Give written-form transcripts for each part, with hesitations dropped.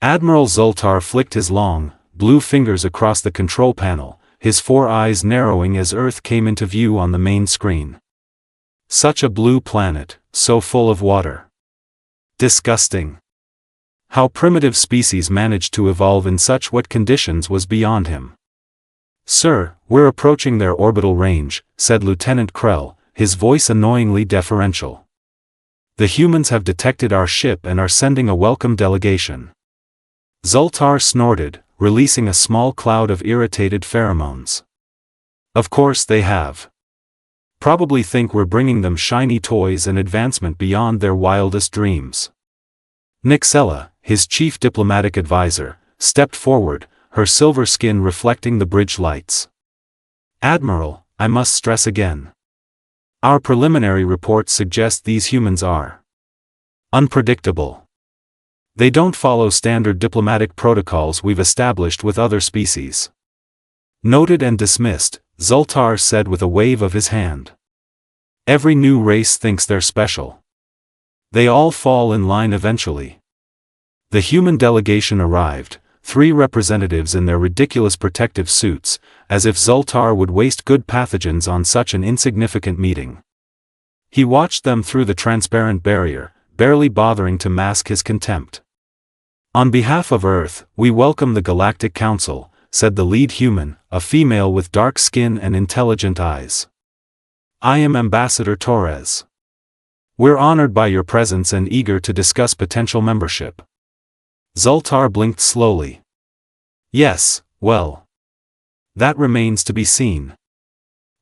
Admiral Zul'tar flicked his long, blue fingers across the control panel, his 4 eyes narrowing as Earth came into view on the main screen. Such a blue planet, so full of water. Disgusting. How primitive species managed to evolve in such wet conditions was beyond him. "Sir, we're approaching their orbital range," said Lieutenant Krell, his voice annoyingly deferential. "The humans have detected our ship and are sending a welcome delegation." Zul'tar snorted, releasing a small cloud of irritated pheromones. "Of course they have. Probably think we're bringing them shiny toys and advancement beyond their wildest dreams." Nixella, his chief diplomatic advisor, stepped forward, her silver skin reflecting the bridge lights. "Admiral, I must stress again. Our preliminary reports suggest these humans are unpredictable. They don't follow standard diplomatic protocols we've established with other species." "Noted and dismissed," Zul'tar said with a wave of his hand. "Every new race thinks they're special. They all fall in line eventually." The human delegation arrived, 3 representatives in their ridiculous protective suits, as if Zul'tar would waste good pathogens on such an insignificant meeting. He watched them through the transparent barrier, barely bothering to mask his contempt. "On behalf of Earth, we welcome the Galactic Council," said the lead human, a female with dark skin and intelligent eyes. "I am Ambassador Torres. We're honored by your presence and eager to discuss potential membership." Zul'tar blinked slowly. "Yes, well. That remains to be seen.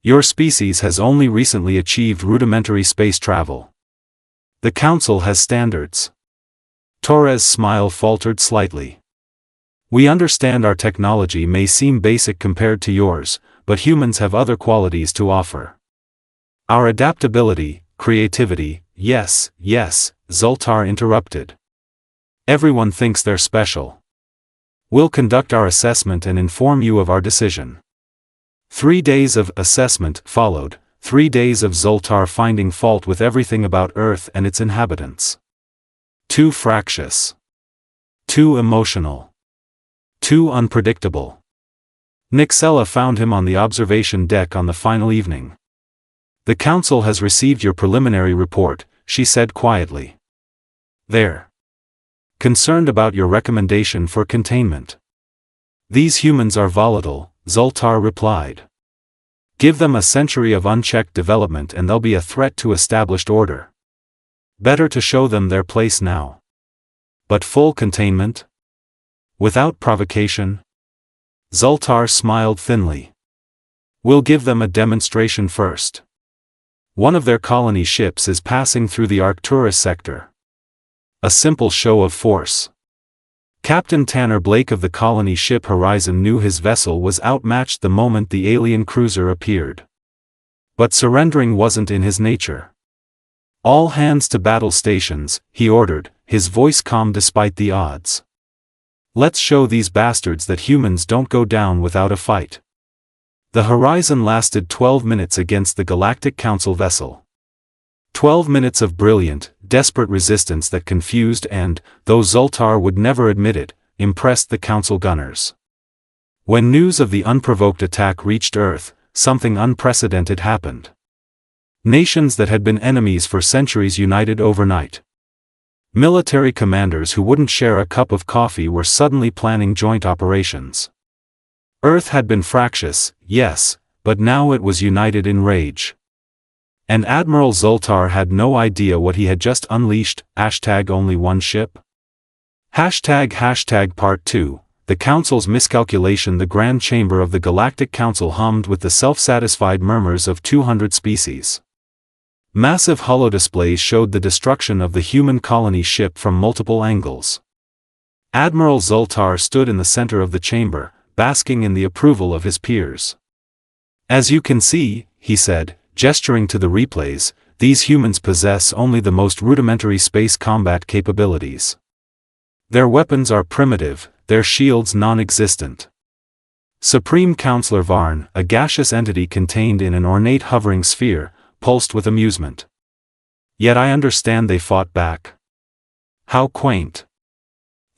Your species has only recently achieved rudimentary space travel. The Council has standards." Torres' smile faltered slightly. "We understand our technology may seem basic compared to yours, but humans have other qualities to offer. Our adaptability, creativity." Yes, Zul'tar interrupted. "Everyone thinks they're special. We'll conduct our assessment and inform you of our decision." 3 days of assessment followed, 3 days of Zul'tar finding fault with everything about Earth and its inhabitants. Too fractious. Too emotional. Too unpredictable. Nixella found him on the observation deck on the final evening. "The Council has received your preliminary report," she said quietly. "They're concerned about your recommendation for containment." "These humans are volatile," Zul'tar replied. "Give them a century of unchecked development and they'll be a threat to established order. Better to show them their place now." "But full containment? Without provocation?" Zul'tar smiled thinly. "We'll give them a demonstration first. One of their colony ships is passing through the Arcturus sector. A simple show of force." Captain Tanner Blake of the colony ship Horizon knew his vessel was outmatched the moment the alien cruiser appeared. But surrendering wasn't in his nature. "All hands to battle stations," he ordered, his voice calm despite the odds. "Let's show these bastards that humans don't go down without a fight." The Horizon lasted 12 minutes against the Galactic Council vessel. 12 minutes of brilliant, desperate resistance that confused and, though Zul'tar would never admit it, impressed the Council gunners. When news of the unprovoked attack reached Earth, something unprecedented happened. Nations that had been enemies for centuries united overnight. Military commanders who wouldn't share a cup of coffee were suddenly planning joint operations. Earth had been fractious, yes, but now it was united in rage. And Admiral Zul'tar had no idea what he had just unleashed. #only one ship? Part 2, the Council's miscalculation. The Grand Chamber of the Galactic Council hummed with the self-satisfied murmurs of 200 species. Massive holodisplays showed the destruction of the human colony ship from multiple angles. Admiral Zul'tar stood in the center of the chamber, basking in the approval of his peers. "As you can see," he said, gesturing to the replays, "these humans possess only the most rudimentary space combat capabilities. Their weapons are primitive, their shields non-existent. Supreme Counselor Varn, a gaseous entity contained in an ornate hovering sphere, pulsed with amusement. Yet I understand they fought back. How quaint.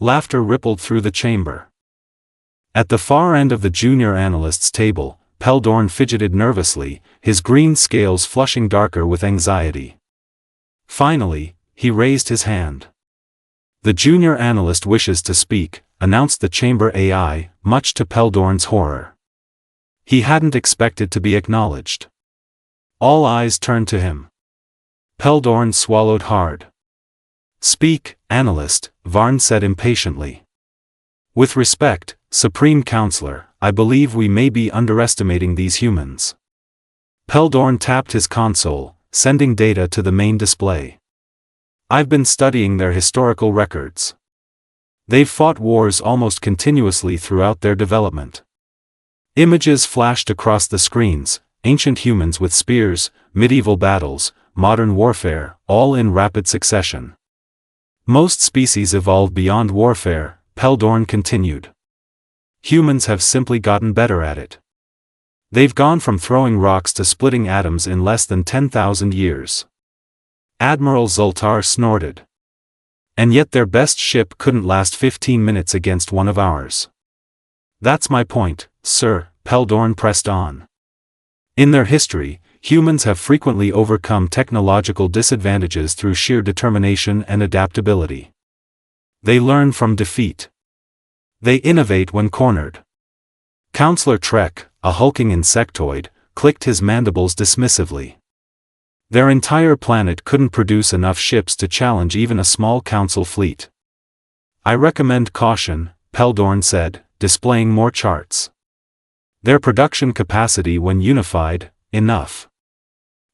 Laughter rippled through the chamber. At the far end of the junior analyst's table, Pel'dorn fidgeted nervously, his green scales flushing darker with anxiety. Finally, he raised his hand. "The junior analyst wishes to speak," announced the chamber AI, much to Pel'dorn's horror. He hadn't expected to be acknowledged. All eyes turned to him. Pel'dorn swallowed hard. "Speak, Analyst," Varn said impatiently. "With respect, Supreme Counselor, I believe we may be underestimating these humans." Pel'dorn tapped his console, sending data to the main display. "I've been studying their historical records. They've fought wars almost continuously throughout their development." Images flashed across the screens, ancient humans with spears, medieval battles, modern warfare, all in rapid succession. "Most species evolved beyond warfare," Pel'dorn continued. "Humans have simply gotten better at it. They've gone from throwing rocks to splitting atoms in less than 10,000 years. Admiral Zul'tar snorted. "And yet their best ship couldn't last 15 minutes against one of ours." "That's my point, sir," Pel'dorn pressed on. "In their history, humans have frequently overcome technological disadvantages through sheer determination and adaptability. They learn from defeat. They innovate when cornered." Counselor Trek, a hulking insectoid, clicked his mandibles dismissively. Their entire planet couldn't produce enough ships to challenge even a small council fleet. "I recommend caution," Pel'dorn said, displaying more charts. "Their production capacity when unified, enough."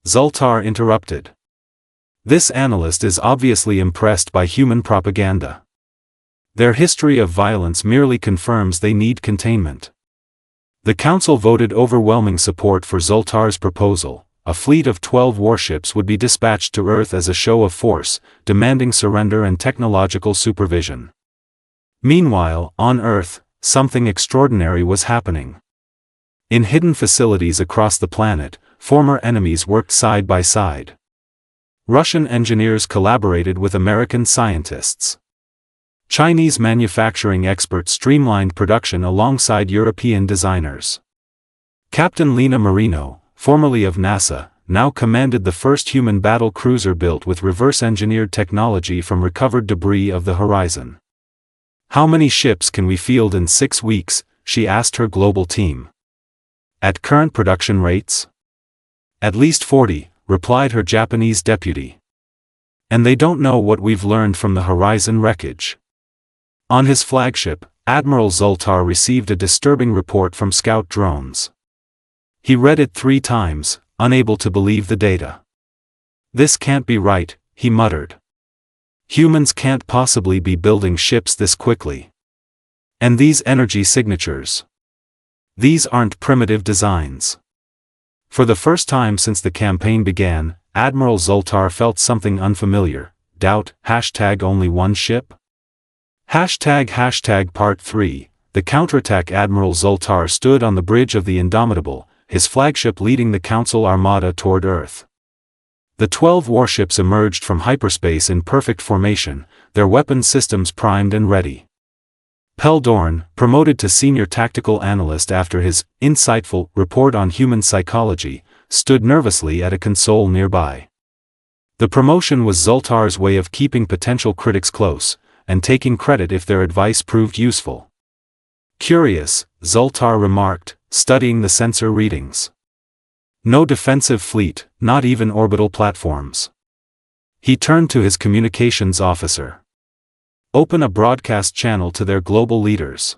Zul'tar interrupted. "This analyst is obviously impressed by human propaganda. Their history of violence merely confirms they need containment." The Council voted overwhelming support for Zul'tar's proposal. A fleet of 12 warships would be dispatched to Earth as a show of force, demanding surrender and technological supervision. Meanwhile, on Earth, something extraordinary was happening. In hidden facilities across the planet, former enemies worked side by side. Russian engineers collaborated with American scientists. Chinese manufacturing experts streamlined production alongside European designers. Captain Lena Marino, formerly of NASA, now commanded the first human battle cruiser built with reverse-engineered technology from recovered debris of the horizon. "How many ships can we field in 6 weeks?" she asked her global team. "At current production rates?" "At least 40, replied her Japanese deputy. "And they don't know what we've learned from the horizon wreckage." On his flagship, Admiral Zul'tar received a disturbing report from scout drones. He read it 3 times, unable to believe the data. "This can't be right," he muttered. "Humans can't possibly be building ships this quickly. And these energy signatures. These aren't primitive designs." For the first time since the campaign began, Admiral Zul'tar felt something unfamiliar. Doubt, #only one ship? Part 3, the counterattack. Admiral Zul'tar stood on the bridge of the Indomitable, his flagship leading the Council Armada toward Earth. The 12 warships emerged from hyperspace in perfect formation, their weapon systems primed and ready. Pel'dorn, promoted to senior tactical analyst after his insightful report on human psychology, stood nervously at a console nearby. The promotion was Zul'tar's way of keeping potential critics close, and taking credit if their advice proved useful. "Curious," Zul'tar remarked, studying the sensor readings. "No defensive fleet, not even orbital platforms." He turned to his communications officer. "Open a broadcast channel to their global leaders."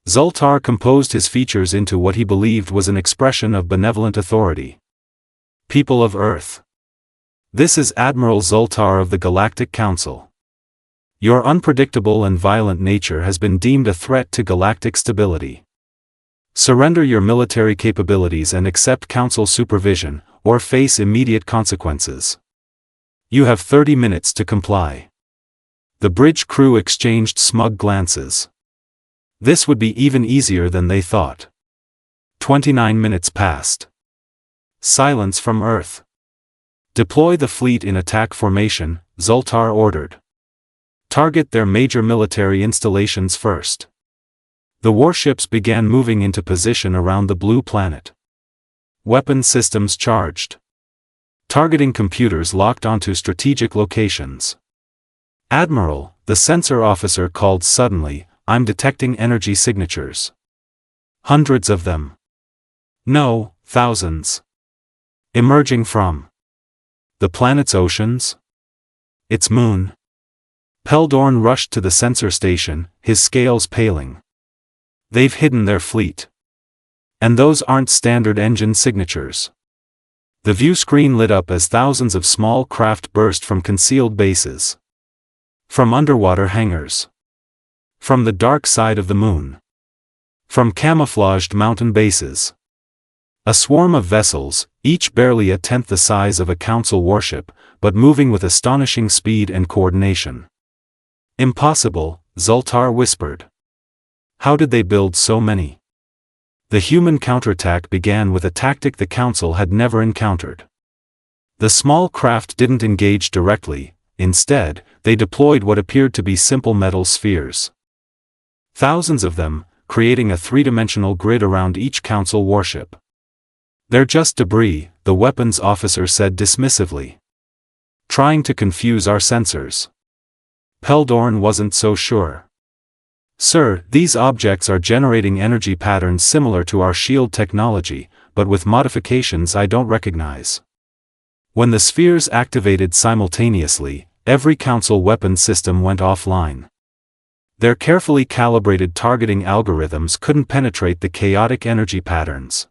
Zul'tar composed his features into what he believed was an expression of benevolent authority. "People of Earth. This is Admiral Zul'tar of the Galactic Council. Your unpredictable and violent nature has been deemed a threat to galactic stability. Surrender your military capabilities and accept Council supervision, or face immediate consequences. You have 30 minutes to comply." The bridge crew exchanged smug glances. This would be even easier than they thought. 29 minutes passed. Silence from Earth. "Deploy the fleet in attack formation," Zul'tar ordered. Target their major military installations first. The warships began moving into position around the blue planet. Weapon systems charged. Targeting computers locked onto strategic locations. Admiral, the sensor officer called suddenly, "I'm detecting energy signatures. Hundreds of them. No, thousands. Emerging from the planet's oceans? Its moon?" Pel'dorn rushed to the sensor station, his scales paling. "They've hidden their fleet. And those aren't standard engine signatures." The view screen lit up as thousands of small craft burst from concealed bases. From underwater hangars. From the dark side of the moon. From camouflaged mountain bases. A swarm of vessels, each barely a tenth the size of a Council warship, but moving with astonishing speed and coordination. "Impossible," Zul'tar whispered. "How did they build so many?" The human counterattack began with a tactic the Council had never encountered. The small craft didn't engage directly, instead, they deployed what appeared to be simple metal spheres. Thousands of them, creating a three-dimensional grid around each Council warship. "They're just debris," the weapons officer said dismissively. "Trying to confuse our sensors." Pel'dorn wasn't so sure. "Sir, these objects are generating energy patterns similar to our shield technology, but with modifications I don't recognize." When the spheres activated simultaneously, every Council weapon system went offline. Their carefully calibrated targeting algorithms couldn't penetrate the chaotic energy patterns.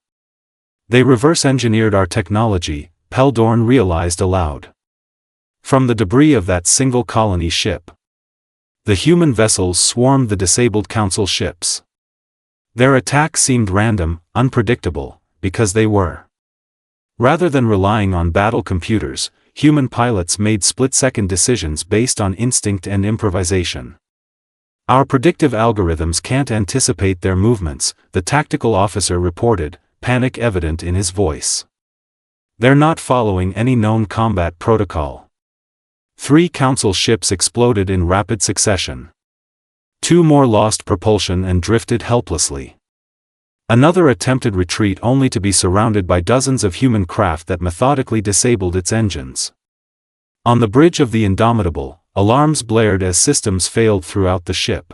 "They reverse-engineered our technology," Pel'dorn realized aloud. From the debris of that single colony ship. The human vessels swarmed the disabled Council ships. Their attack seemed random, unpredictable, because they were. Rather than relying on battle computers, human pilots made split-second decisions based on instinct and improvisation. "Our predictive algorithms can't anticipate their movements," the tactical officer reported, panic evident in his voice. "They're not following any known combat protocol." 3 Council ships exploded in rapid succession. 2 more lost propulsion and drifted helplessly. Another attempted retreat only to be surrounded by dozens of human craft that methodically disabled its engines. On the bridge of the Indomitable, alarms blared as systems failed throughout the ship.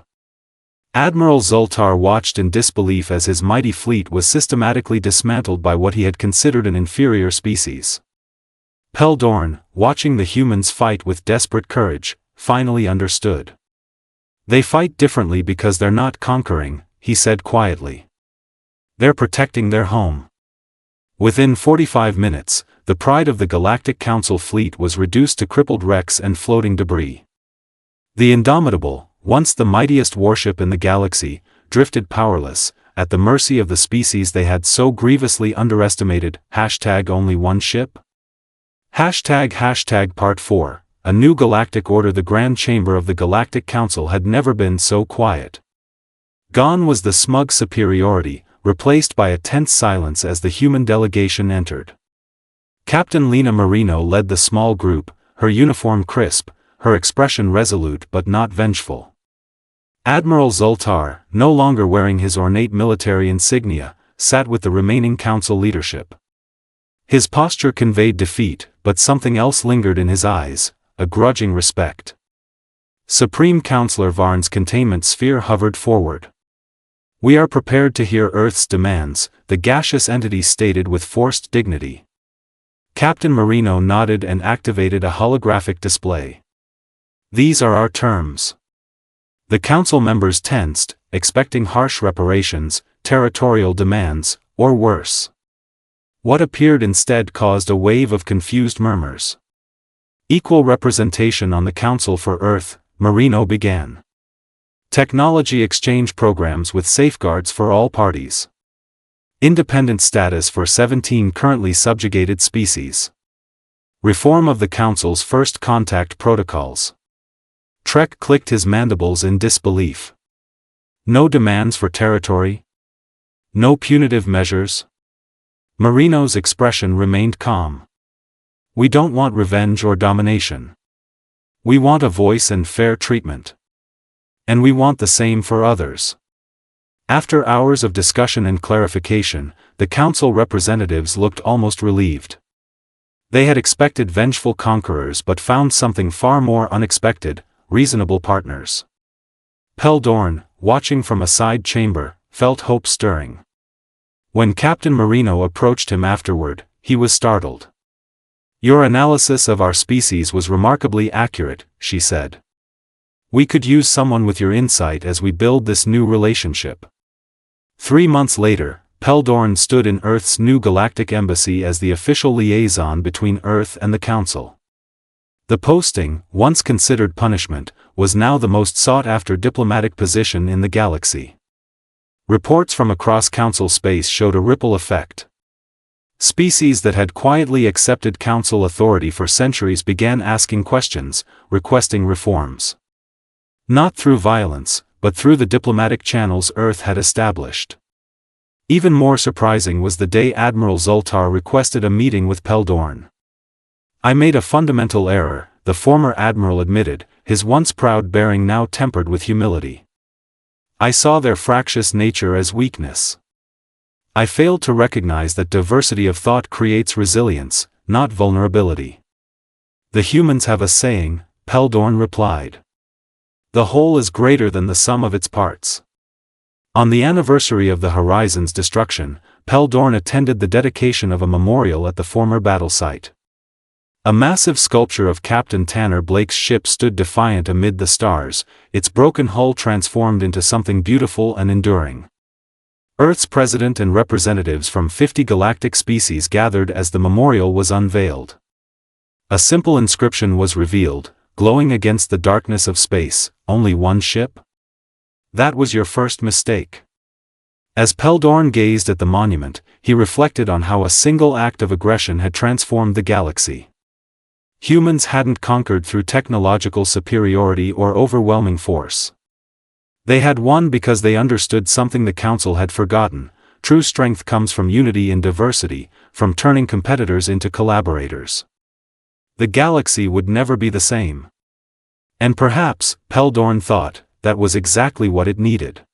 Admiral Zul'tar watched in disbelief as his mighty fleet was systematically dismantled by what he had considered an inferior species. Pel'dorn, watching the humans fight with desperate courage, finally understood. "They fight differently because they're not conquering," he said quietly. "They're protecting their home." Within 45 minutes, the pride of the Galactic Council fleet was reduced to crippled wrecks and floating debris. The Indomitable, once the mightiest warship in the galaxy, drifted powerless, at the mercy of the species they had so grievously underestimated. #only one ship? Part 4, A New Galactic Order. The Grand Chamber of the Galactic Council had never been so quiet. Gone was the smug superiority, replaced by a tense silence as the human delegation entered. Captain Lena Marino led the small group, her uniform crisp, her expression resolute but not vengeful. Admiral Zul'tar, no longer wearing his ornate military insignia, sat with the remaining Council leadership. His posture conveyed defeat, but something else lingered in his eyes, a grudging respect. Supreme Counselor Varn's containment sphere hovered forward. "We are prepared to hear Earth's demands," the gaseous entity stated with forced dignity. Captain Marino nodded and activated a holographic display. "These are our terms." The Council members tensed, expecting harsh reparations, territorial demands, or worse. What appeared instead caused a wave of confused murmurs. "Equal representation on the Council for Earth," Marino began. "Technology exchange programs with safeguards for all parties. Independent status for 17 currently subjugated species. Reform of the Council's first contact protocols." Trek clicked his mandibles in disbelief. "No demands for territory? No punitive measures?" Marino's expression remained calm. "We don't want revenge or domination. We want a voice and fair treatment. And we want the same for others. After hours of discussion and clarification, the council representatives looked almost relieved. They had expected vengeful conquerors but found something far more unexpected: reasonable partners. Pel'dorn, watching from a side chamber, felt hope stirring. When Captain Marino approached him afterward, he was startled. "Your analysis of our species was remarkably accurate," she said. "We could use someone with your insight as we build this new relationship." 3 months later, Pel'dorn stood in Earth's new galactic embassy as the official liaison between Earth and the Council. The posting, once considered punishment, was now the most sought-after diplomatic position in the galaxy. Reports from across Council space showed a ripple effect. Species that had quietly accepted Council authority for centuries began asking questions, requesting reforms. Not through violence, but through the diplomatic channels Earth had established. Even more surprising was the day Admiral Zul'tar requested a meeting with Pel'dorn. "I made a fundamental error," the former Admiral admitted, his once proud bearing now tempered with humility. "I saw their fractious nature as weakness. I failed to recognize that diversity of thought creates resilience, not vulnerability." "The humans have a saying," Pel'dorn replied. "The whole is greater than the sum of its parts." On the anniversary of the Horizon's destruction, Pel'dorn attended the dedication of a memorial at the former battle site. A massive sculpture of Captain Tanner Blake's ship stood defiant amid the stars, its broken hull transformed into something beautiful and enduring. Earth's president and representatives from 50 galactic species gathered as the memorial was unveiled. A simple inscription was revealed, glowing against the darkness of space: "Only one ship? That was your first mistake." As Pel'dorn gazed at the monument, he reflected on how a single act of aggression had transformed the galaxy. Humans hadn't conquered through technological superiority or overwhelming force. They had won because they understood something the Council had forgotten: true strength comes from unity in diversity, from turning competitors into collaborators. The galaxy would never be the same. And perhaps, Pel'dorn thought, that was exactly what it needed.